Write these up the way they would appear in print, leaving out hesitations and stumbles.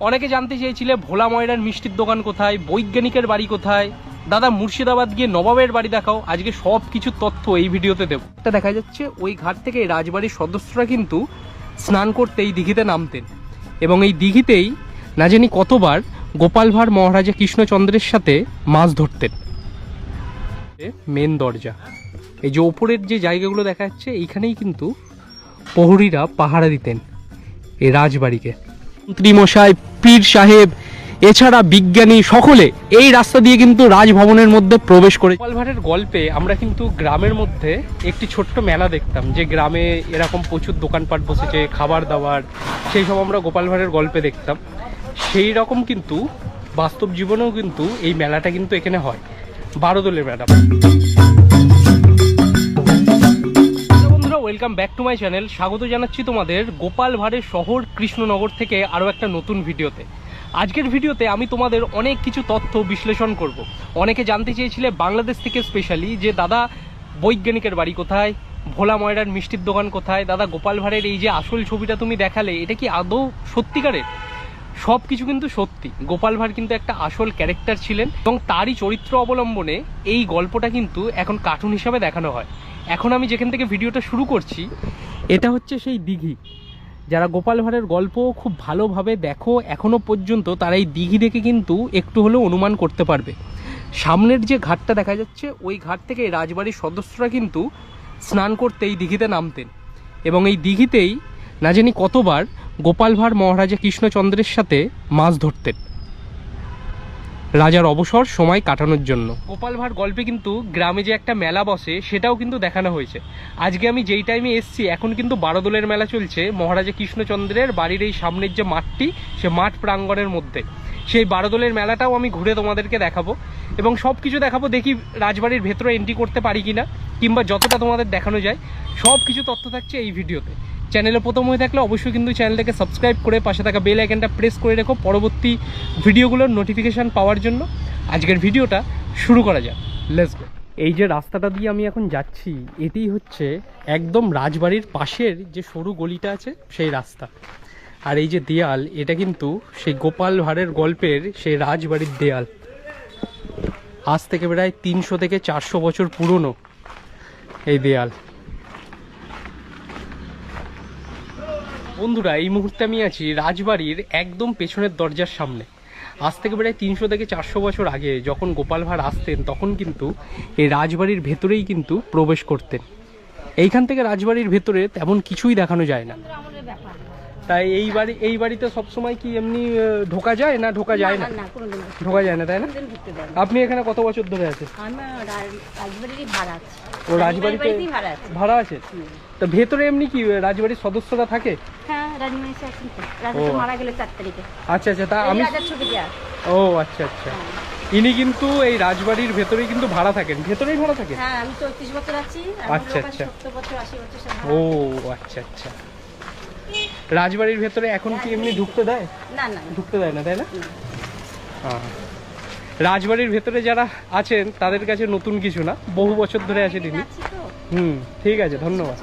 অনেকে জানতে চেয়েছিলে ভোলা ময়রার মিষ্টির দোকান কোথায়, বৈজ্ঞানিকের বাড়ি কোথায়, দাদা মুর্শিদাবাদ গিয়ে নবাবের বাড়ি দেখাও। আজকে সব কিছু তথ্য এই ভিডিওতে দেবো। এটা দেখা যাচ্ছে ওই ঘাট থেকে রাজবাড়ির সদস্যরা কিন্তু স্নান করতে এই দিঘিতে নামতেন, এবং এই দিঘিতেই না জানি কতবার গোপাল ভাঁড় মহারাজা কৃষ্ণচন্দ্রের সাথে মাছ ধরতেন। মেন দরজা, এই যে ওপরের যে জায়গাগুলো দেখা যাচ্ছে এইখানেই কিন্তু প্রহরীরা পাহারা দিতেন এই রাজবাড়িকে। মন্ত্রীমশাই, পীর সাহেব, এছাড়া বিজ্ঞানী সকলে এই রাস্তা দিয়ে কিন্তু রাজভবনের মধ্যে প্রবেশ করে। গোপাল ভাঁড়ের গল্পে আমরা কিন্তু গ্রামের মধ্যে একটি ছোট্ট মেলা দেখতাম, যে গ্রামে এরকম প্রচুর দোকানপাট বসেছে, খাবার দাবার, সেই সব আমরা গোপাল ভাঁড়ের গল্পে দেখতাম। সেই রকম কিন্তু বাস্তব জীবনেও কিন্তু এই মেলাটা কিন্তু এখানে হয়, বারোদলের মেলা। Welcome back to my channel. স্বাগত জানাচ্ছি তোমাদের গোপাল ভাঁড়ের শহর কৃষ্ণনগর থেকে আরও একটা নতুন ভিডিওতে। আজকের ভিডিওতে আমি তোমাদের অনেক কিছু তথ্য বিশ্লেষণ করব। অনেকে জানতে চেয়েছিলে বাংলাদেশ থেকে স্পেশালি, যে দাদা বৈজ্ঞানিকের বাড়ি কোথায়, ভোলা ময়রার মিষ্টির দোকান কোথায়, দাদা গোপাল ভাঁড়ের এই যে আসল ছবিটা তুমি দেখালে এটা কি আদৌ সত্যিকারের? সব কিছু কিন্তু সত্যি। গোপাল ভাঁড় কিন্তু একটা আসল ক্যারেক্টার ছিলেন, এবং তারই চরিত্র অবলম্বনে এই গল্পটা কিন্তু এখন কার্টুন হিসাবে দেখানো হয়। এখন আমি যেখান থেকে ভিডিওটা শুরু করছি, এটা হচ্ছে সেই দিঘি। যারা গোপাল ভাঁড়ের গল্প খুব ভালোভাবে দেখো এখনো পর্যন্ত, তারা এই দিঘি দেখে কিন্তু একটু হলেও অনুমান করতে পারবে। সামনের যে ঘাটটা দেখা যাচ্ছে, ওই ঘাট থেকে রাজবাড়ির সদস্যরা কিন্তু স্নান করতে এই দিঘিতে নামতেন, এবং এই দিঘিতেই না জানি কতবার গোপাল ভাঁড় মহারাজা কৃষ্ণচন্দ্রের সাথে মাছ ধরতেন রাজার অবসর সময় কাটানোর জন্য। গোপাল ভাঁড় গল্পে কিন্তু গ্রামে যে একটা মেলা বসে সেটাও কিন্তু দেখানো হয়েছে। আজকে আমি যেই টাইমে এসছি, এখন কিন্তু বারোদলের মেলা চলছে মহারাজা কৃষ্ণচন্দ্রের বাড়ির এই সামনের যে মাঠটি, সে মাঠ প্রাঙ্গণের মধ্যে। সেই বারোদলের মেলাটাও আমি ঘুরে তোমাদেরকে দেখাবো, এবং সব কিছু দেখাবো। দেখি রাজবাড়ির ভেতরে এন্ট্রি করতে পারি কিনা, কিংবা যতটা তোমাদের দেখানো যায় সব কিছু তথ্য থাকছে এই ভিডিওতে। চ্যানেলে প্রথম হয়ে থাকলে অবশ্যই কিন্তু চ্যানেলটাকে সাবস্ক্রাইব করে পাশে থাকা বেল আইকনটা প্রেস করে রেখো পরবর্তী ভিডিওগুলোর নোটিফিকেশান পাওয়ার জন্য। আজকের ভিডিওটা শুরু করা যাক, লেটস গো। এই যে রাস্তাটা দিয়ে আমি এখন যাচ্ছি, এটি হচ্ছে একদম রাজবাড়ির পাশের যে সরু গলিটা আছে সেই রাস্তা। আর এই যে দেয়াল, এটা কিন্তু সেই গোপাল ভাঁড়ের গল্পের সেই রাজবাড়ির দেয়াল। আজ থেকে প্রায় 300 থেকে 400 বছর পুরনো এই দেয়াল। বন্ধুরা, এই মুহূর্তে আমি আছি রাজবাড়ির একদম পেছনের দরজার সামনে। আজ থেকে প্রায় 300 থেকে 400 বছর আগে যখন গোপাল ভাঁড় আসতেন, তখন কিন্তু এই রাজবাড়ির ভেতরেই কিন্তু প্রবেশ করতেন। এইখান থেকে রাজবাড়ির ভেতরে তেমন কিছুই দেখানো যায় না। তাই এই বাড়িতে সবসময় কি এমনি ঢোকা যায় না? ঢোকা যায় না, ঢোকা যায় না, তাই না? আপনি এখানে কত বছর ধরে আছেন? ও রাজবাড়িতে ভাড়া আছে? তো ভেতরে এমনি কি রাজবাড়ির সদস্যরা থাকে? আচ্ছা আচ্ছা, তা আমি ও আচ্ছা আচ্ছা, ইনি কিন্তু এই রাজবাড়ির ভেতরেই কিন্তু ভাড়া থাকেন, ভেতরেই ভাড়া থাকেন। আচ্ছা আচ্ছা, ও আচ্ছা আচ্ছা। রাজবাড়ির ভেতরে এখন কি এমনি ঢুকতে দেয়? না না, ঢুকতে দেয় না, তাই না? হ্যাঁ, রাজবাড়ির ভেতরে যারা আছেন তাদের কাছে নতুন কিছু না, বহু বছর ধরে আছেন তিনি। ঠিক আছে, ধন্যবাদ।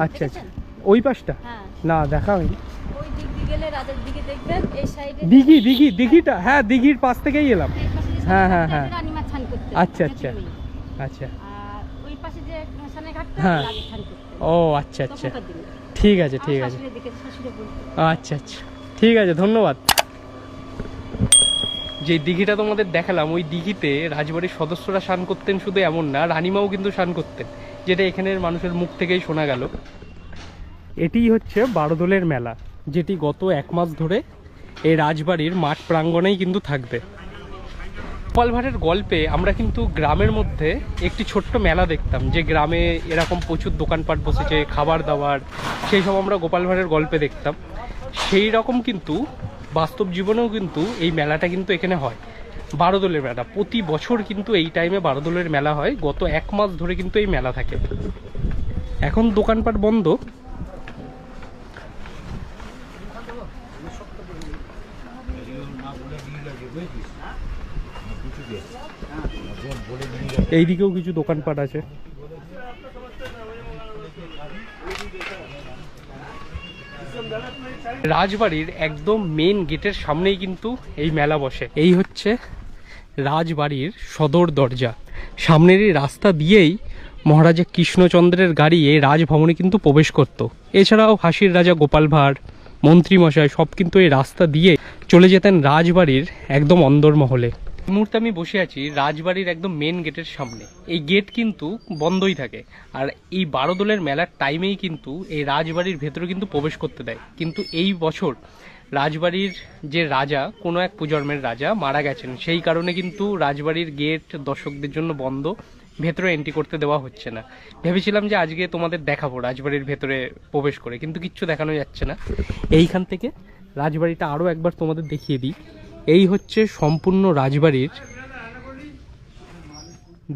আচ্ছা আচ্ছা, ওই পাশটা না দেখা হয়নি। দিঘিটা, হ্যাঁ দিঘির পাশ থেকেই এলাম। হ্যাঁ হ্যাঁ হ্যাঁ, আচ্ছা আচ্ছা আচ্ছা, হ্যাঁ ও আচ্ছা আচ্ছা, ঠিক আছে ঠিক আছে, আচ্ছা আচ্ছা ঠিক আছে, ধন্যবাদ। যে দিঘিটা তোমাদের দেখালাম, ওই দিঘিতে রাজবাড়ির সদস্যরা স্নান করতেন, শুধু এমন না, রানীমাও কিন্তু স্নান করতেন, যেটা এখানের মানুষের মুখ থেকেই শোনা গেল। এটিই হচ্ছে বারোদলের মেলা, যেটি গত 1 মাস ধরে এই রাজবাড়ির মাঠ প্রাঙ্গণেই কিন্তু থাকবে। গোপাল ভাঁড়ের গল্পে আমরা কিন্তু গ্রামের মধ্যে একটি ছোট্ট মেলা দেখতাম, যে গ্রামে এরকম প্রচুর দোকানপাট বসেছে, খাবার দাবার, সেই সব আমরা গোপাল ভাঁড়ের গল্পে দেখতাম। সেই রকম কিন্তু বাস্তব জীবনেও কিন্তু এই মেলাটা কিন্তু এখানে হয়, বারোদলের মেলা। প্রতি বছর কিন্তু এই টাইমে বারোদলের মেলা হয়। গত 1 মাস ধরে কিন্তু এই মেলা থাকে। এখন দোকানপাট বন্ধ। এইদিকেও কিছু দোকানপাট আছে। রাজবাড়ির একদম মেন গেটের সামনেই কিন্তু এই মেলা বসে। এই হচ্ছে রাজবাড়ির সদর দরজা। সামনেরই রাস্তা দিয়েই মহারাজা কৃষ্ণচন্দ্রের গাড়ি এই রাজভবনে কিন্তু প্রবেশ করত। এছাড়াও হাসির রাজা গোপাল ভাঁড়, মন্ত্রীমশাই সব কিন্তু এই রাস্তা দিয়ে চলে যেতেন রাজবাড়ির একদম অন্দরমহলে। এই মুহূর্তে আমি বসে আছি রাজবাড়ির একদম মেন গেটের সামনে। এই গেট কিন্তু বন্ধই থাকে, আর এই বারোদোলের মেলার টাইমেই কিন্তু এই রাজবাড়ির ভেতরে কিন্তু প্রবেশ করতে দেয়। কিন্তু এই বছর রাজবাড়ির যে রাজা, কোনো এক প্রজন্মের রাজা মারা গেছেন, সেই কারণে কিন্তু রাজবাড়ির গেট দর্শকদের জন্য বন্ধ, ভেতরে এন্ট্রি করতে দেওয়া হচ্ছে না। ভেবেছিলাম যে আজকে তোমাদের দেখাবো রাজবাড়ির ভেতরে প্রবেশ করে, কিন্তু কিচ্ছু দেখানো যাচ্ছে না। এইখান থেকে রাজবাড়িটা আরও একবার তোমাদের দেখিয়ে দিই। এই হচ্ছে সম্পূর্ণ রাজবাড়ির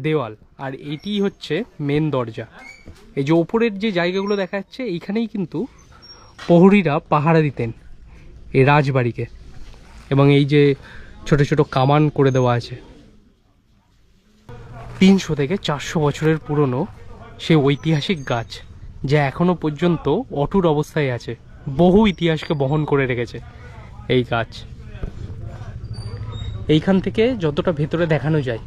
দেওয়াল, আর এইটি হচ্ছে মেন দরজা। এই যে ওপরের যে জায়গাগুলো দেখা যাচ্ছে, এইখানেই কিন্তু প্রহরীরা পাহারা দিতেন এই রাজবাড়িকে। এবং এই যে ছোট ছোট কামান করে দেওয়া আছে, 300 থেকে 400 বছরের পুরনো সে ঐতিহাসিক গাছ, যা এখনো পর্যন্ত অটুট অবস্থায় আছে। বহু ইতিহাসকে বহন করে রেখেছে এই গাছ। এইখান থেকে যতটা ভেতরে দেখানো যায়,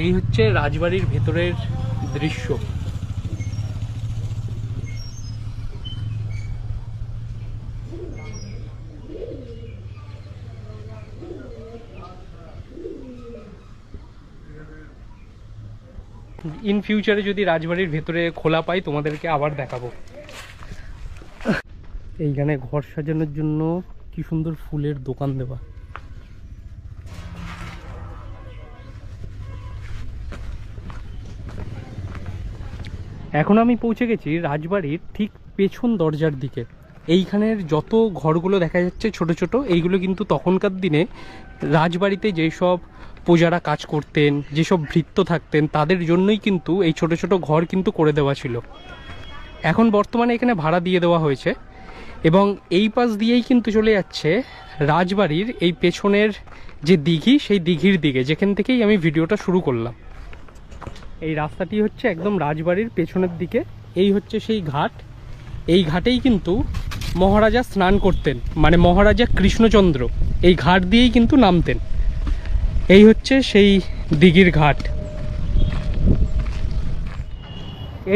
এই হচ্ছে রাজবাড়ির ভেতরের দৃশ্য। ইন ফিউচারে যদি রাজবাড়ির ভেতরে খোলা পাই তোমাদেরকে আবার দেখাবো। এইখানে ঘর সাজানোর জন্য কি সুন্দর ফুলের দোকান দেওয়া। এখন আমি পৌঁছে গেছি রাজবাড়ির ঠিক পেছন দরজার দিকে। এইখানের যত ঘরগুলো দেখা যাচ্ছে ছোট ছোট, এইগুলো কিন্তু তখনকার দিনে রাজবাড়িতে যেসব প্রজারা কাজ করতেন, যেসব ভৃত্য থাকতেন, তাদের জন্যই কিন্তু এই ছোট ছোট ঘর কিন্তু করে দেওয়া ছিল। এখন বর্তমানে এখানে ভাড়া দিয়ে দেওয়া হয়েছে। এবং এই পাশ দিয়েই কিন্তু চলে যাচ্ছে রাজবাড়ির এই পেছনের যে দিঘি, সেই দিঘির দিকে, যেখান থেকেই আমি ভিডিওটা শুরু করলাম। এই রাস্তাটি হচ্ছে একদম রাজবাড়ির পেছনের দিকে। এই হচ্ছে সেই ঘাট। এই ঘাটেই কিন্তু মহারাজা স্নান করতেন, মানে মহারাজা কৃষ্ণচন্দ্র এই ঘাট দিয়েই কিন্তু নামতেন। এই হচ্ছে সেই দিঘির ঘাট।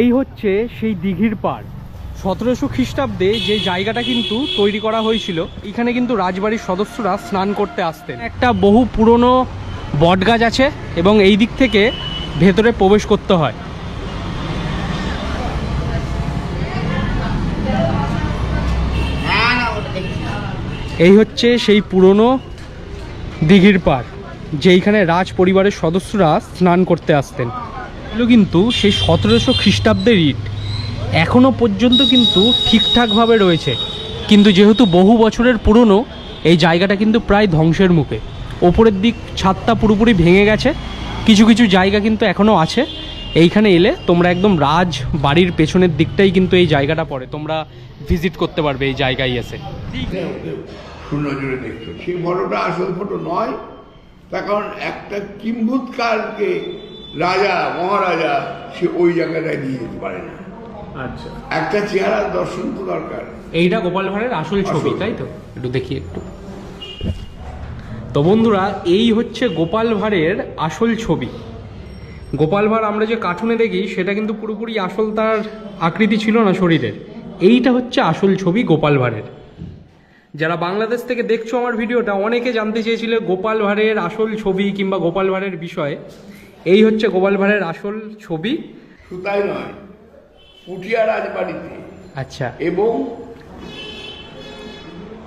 এই হচ্ছে সেই দিঘির পাড়। 1700 খ্রিস্টাব্দে যে জায়গাটা কিন্তু তৈরি করা হয়েছিল, এখানে কিন্তু রাজবাড়ির সদস্যরা স্নান করতে আসতেন। একটা বহু পুরনো বটগাছ আছে এবং এই দিক থেকে ভেতরে প্রবেশ করতে হয়। এই হচ্ছে সেই পুরনো দিঘির পাড়, যেইখানে রাজ পরিবারের সদস্যরা স্নান করতে আসতেন। এগুলো কিন্তু সেই 1700 খ্রিস্টাব্দের ইট, এখনো পর্যন্ত কিন্তু ঠিকঠাকভাবে রয়েছে। কিন্তু যেহেতু বহু বছরের পুরনো, এই জায়গাটা কিন্তু প্রায় ধ্বংসের মুখে। ওপরের দিক ছাদটা পুরোপুরি ভেঙে গেছে, কিছু কিছু জায়গা কিন্তু এখনও আছে। এইখানে এলে তোমরা একদম রাজ বাড়ির পেছনের দিকটাই কিন্তু এই জায়গাটা পড়ে, তোমরা ভিজিট করতে পারবে এই জায়গায় এসে। নজরে দেখতো সেই ফটোটা আসল ফটো নয়, তার কারণ একটা কিম্ভূতকালকে রাজা মহারাজা সে ওই জায়গাটায় নিয়ে যেতে পারে না। আচ্ছা, একটা চেহারার দর্শন তো দরকার। এইটা গোপাল ভাঁড়ের আসল ছবি, তাই তো? একটু দেখি একটু। তো বন্ধুরা, এই হচ্ছে গোপাল ভাঁড়ের আসল ছবি। গোপাল ভাঁড় আমরা যে কার্টুনে দেখি, সেটা কিন্তু পুরোপুরি আসল তার আকৃতি ছিল না শরীরের। এইটা হচ্ছে আসল ছবি গোপাল ভাঁড়ের। যারা বাংলাদেশ থেকে দেখছো আমার ভিডিওটা, অনেকে জানতে চেয়েছিলে গোপাল ভাঁড়ের আসল ছবি কিংবা গোপাল ভাঁড়ের বিষয়ে। এই হচ্ছে গোপাল ভাঁড়ের আসল ছবি। সুতাই নয়, পুঠিয়া রাজবাড়িতে, আচ্ছা, এবং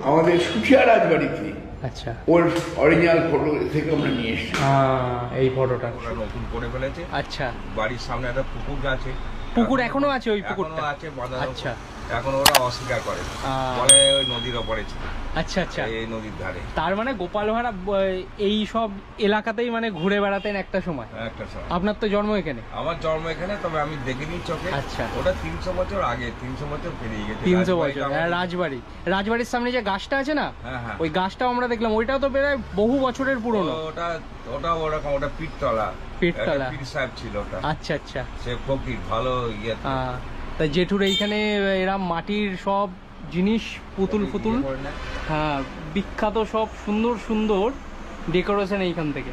আমাদের সুঠিয়া রাজবাড়িতে, আচ্ছা, ওর অরিজিনাল ফটো থেকে আমরা নিয়ে এসেছি। এই ফটোটা ওরা নতুন করে ফেলেছে। আচ্ছা, বাড়ির সামনে একটা পুকুর আছে। পুকুর এখনো আছে? ওই পুকুরটা আছে বাঁধানো। আচ্ছা, এখন ওরা অস্বীকার করে, বলে ওই নদীর ওপরে ছিল। আচ্ছা আচ্ছা, এই নদীর ধারে। তার মানে গোপাল ভাঁড় এই সব এলাকাতেই মানে ঘুরে বেড়াতেন একটা সময়। একটা সময়। আপনার তো জন্ম এখানে? আমার জন্ম এখানে, তবে আমি দেখিনি চোখে। আচ্ছা, ওটা 300 বছর আগে, 300 বছর পেরিয়ে গেছে। 300 বছর। রাজবাড়ির সামনে যে গাছটা আছে না, হ্যাঁ, ওই গাছটাও আমরা দেখলাম। ওইটাও তো প্রায় বহু বছরের পুরনো। ওটা ওরকম, ওটা পিঠতলা। পিঠতলা, পীর সাহেব ছিল ওটা। আচ্ছা আচ্ছা, সে ফকির, ভালো ইয়ে। তা জেঠুর এইখানে এরা মাটির সব জিনিস পুতুল ফুতুল, হ্যাঁ বিখ্যাত সব সুন্দর সুন্দর ডেকোরেশন এইখান থেকে।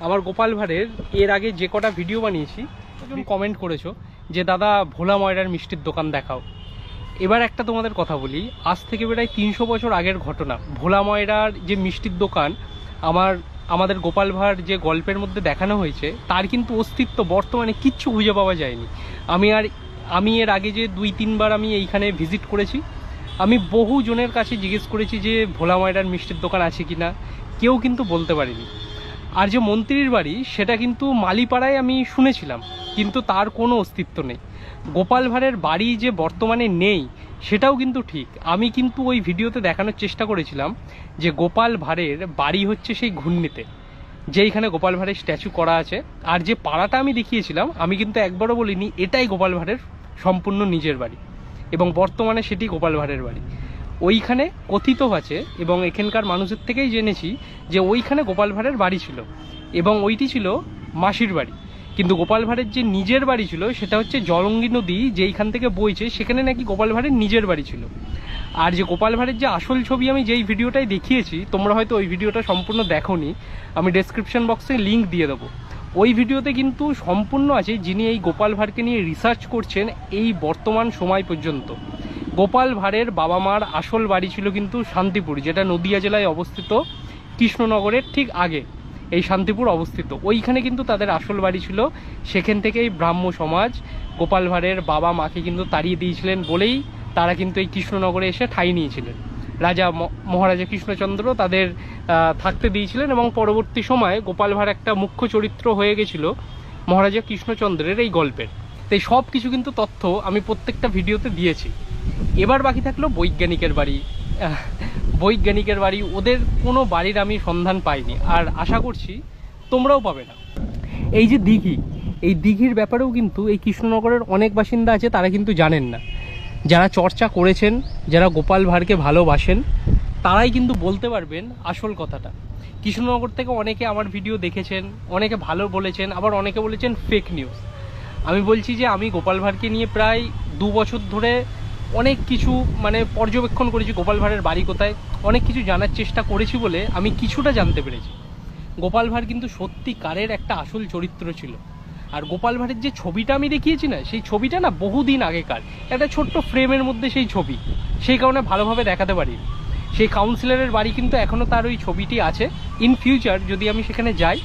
আমার গোপাল ভাঁড়ের এর আগে যে কটা ভিডিও বানিয়েছি তুমি কমেন্ট করেছো যে দাদা ভোলা ময়রার মিষ্টির দোকান দেখাও। এবার একটা তোমাদের কথা বলি, আজ থেকে প্রায় 300 বছর আগের ঘটনা। ভোলা ময়রার যে মিষ্টির দোকান আমাদের গোপাল ভাঁড় যে গল্পের মধ্যে দেখানো হয়েছে তার কিন্তু অস্তিত্ব বর্তমানে কিচ্ছু খুঁজে পাওয়া যায়নি। আমি এর আগে যে 2-3 বার আমি এইখানে ভিজিট করেছি, আমি বহু জনের কাছে জিজ্ঞেস করেছি যে ভোলা ময়রার মিষ্টির দোকান আছে কি না, কেউ কিন্তু বলতে পারেনি। আর যে মন্ত্রীর বাড়ি সেটা কিন্তু মালিপাড়ায় আমি শুনেছিলাম, কিন্তু তার কোনো অস্তিত্ব নেই। গোপাল ভাঁড়ের বাড়ি যে বর্তমানে নেই সেটাও কিন্তু ঠিক। আমি কিন্তু ওই ভিডিওতে দেখানোর চেষ্টা করেছিলাম যে গোপাল ভাঁড়ের বাড়ি হচ্ছে সেই ঘূর্ণিতে, যেইখানে গোপাল ভাঁড়ের স্ট্যাচু করা আছে। আর যে পাড়াটা আমি দেখিয়েছিলাম, আমি কিন্তু একবারও বলিনি এটাই গোপাল ভাঁড়ের সম্পূর্ণ নিজের বাড়ি, এবং বর্তমানে সেটি গোপাল ভাঁড়ের বাড়ি। ওইখানে কথিত আছে এবং এখানকার মানুষের থেকেই জেনেছি যে ওইখানে গোপাল ভাঁড়ের বাড়ি ছিল এবং ওইটি ছিল মাসির বাড়ি। কিন্তু গোপাল ভাঁড়ের যে নিজের বাড়ি ছিল সেটা হচ্ছে জলঙ্গি নদী যেইখান থেকে বইছে, সেখানে নাকি গোপাল ভাঁড়ের নিজের বাড়ি ছিল। আর যে গোপাল ভাঁড়ের যে আসল ছবি আমি যেই ভিডিওটাই দেখিয়েছি, তোমরা হয়তো ওই ভিডিওটা সম্পূর্ণ দেখোনি, আমি ডেসক্রিপশন বক্সে লিঙ্ক দিয়ে দেবো। ওই ভিডিওতে কিন্তু সম্পূর্ণ আছে যিনি এই গোপাল ভাঁড়কে নিয়ে রিসার্চ করছেন এই বর্তমান সময় পর্যন্ত। গোপাল ভাঁড়ের বাবা মার আসল বাড়ি ছিল কিন্তু শান্তিপুর, যেটা নদিয়া জেলায় অবস্থিত, কৃষ্ণনগরের ঠিক আগে এই শান্তিপুর অবস্থিত। ওইখানে কিন্তু তাদের আসল বাড়ি ছিল। সেখান থেকেই ব্রাহ্ম সমাজ গোপাল ভাঁড়ের বাবা মাকে কিন্তু তাড়িয়ে দিয়েছিলেন বলেই তারা কিন্তু এই কৃষ্ণনগরে এসে ঠাঁই নিয়েছিলেন। রাজা মহারাজা কৃষ্ণচন্দ্র তাদের থাকতে দিয়েছিলেন এবং পরবর্তী সময়ে গোপাল ভাঁড় একটা মুখ্য চরিত্র হয়ে গেছিল মহারাজা কৃষ্ণচন্দ্রের এই গল্পের। তাই সব কিছু কিন্তু তথ্য আমি প্রত্যেকটা ভিডিওতে দিয়েছি। এবার বাকি থাকলো বৈজ্ঞানিকের বাড়ি। বৈজ্ঞানিকের বাড়ি, ওদের কোনো বাড়ির আমি সন্ধান পাইনি, আর আশা করছি তোমরাও পাবে না। এই যে দিঘি, এই দিঘির ব্যাপারেও কিন্তু এই কৃষ্ণনগরের অনেক বাসিন্দা আছে, তারা কিন্তু জানেন না। যারা চর্চা করেছেন, যারা গোপাল ভাঁড়কে ভালোবাসেন, তারাই কিন্তু বলতে পারবেন আসল কথাটা। কৃষ্ণনগর থেকে অনেকে আমার ভিডিও দেখেছেন, অনেকে ভালো বলেছেন, আবার অনেকে বলেছেন ফেক নিউজ। আমি বলছি যে আমি গোপাল ভাঁড়কে নিয়ে প্রায় 2 বছর ধরে অনেক কিছু পর্যবেক্ষণ করেছি, গোপাল ভাঁড়ের বাড়ি কোথায়, অনেক কিছু জানার চেষ্টা করেছি বলে আমি কিছুটা জানতে পেরেছি। গোপাল ভাঁড় কিন্তু সত্যিকারের একটা আসল চরিত্র ছিল। আর গোপাল ভাঁড়ের যে ছবিটা আমি দেখিয়েছি না, সেই ছবিটা না বহুদিন আগেকার একটা ছোট্ট ফ্রেমের মধ্যে সেই ছবি, সেই কারণে ভালোভাবে দেখাতে পারি। সেই কাউন্সিলরের বাড়ি কিন্তু এখনও তার ওই ছবিটি আছে। ইন ফিউচার যদি আমি সেখানে যাই,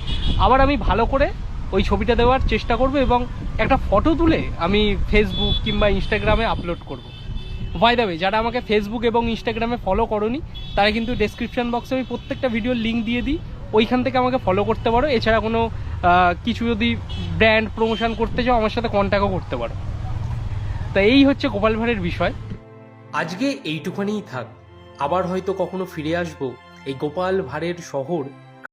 আবার আমি ভালো করে ওই ছবিটা দেওয়ার চেষ্টা করব এবং একটা ফটো তুলে আমি ফেসবুক কিংবা ইনস্টাগ্রামে আপলোড করব। বাই দ্য ওয়ে, যারা আমাকে ফেসবুক এবং ইনস্টাগ্রামে ফলো করোনি, তারা কিন্তু ডেসক্রিপশন বক্সে আমি প্রত্যেকটা ভিডিওর লিঙ্ক দিয়ে দিই, ওইখান থেকে আমাকে ফলো করতে পারো। এছাড়া কোনো কিছু যদি ব্র্যান্ড প্রমোশন করতে চাও, আমার সাথে কন্ট্যাক্টও করতে পারো। তা এই হচ্ছে গোপাল ভাঁড়ের বিষয়। আজকে এইটুখানিই থাক, আবার হয়তো কখনো ফিরে আসবো এই গোপাল ভাঁড়ের শহর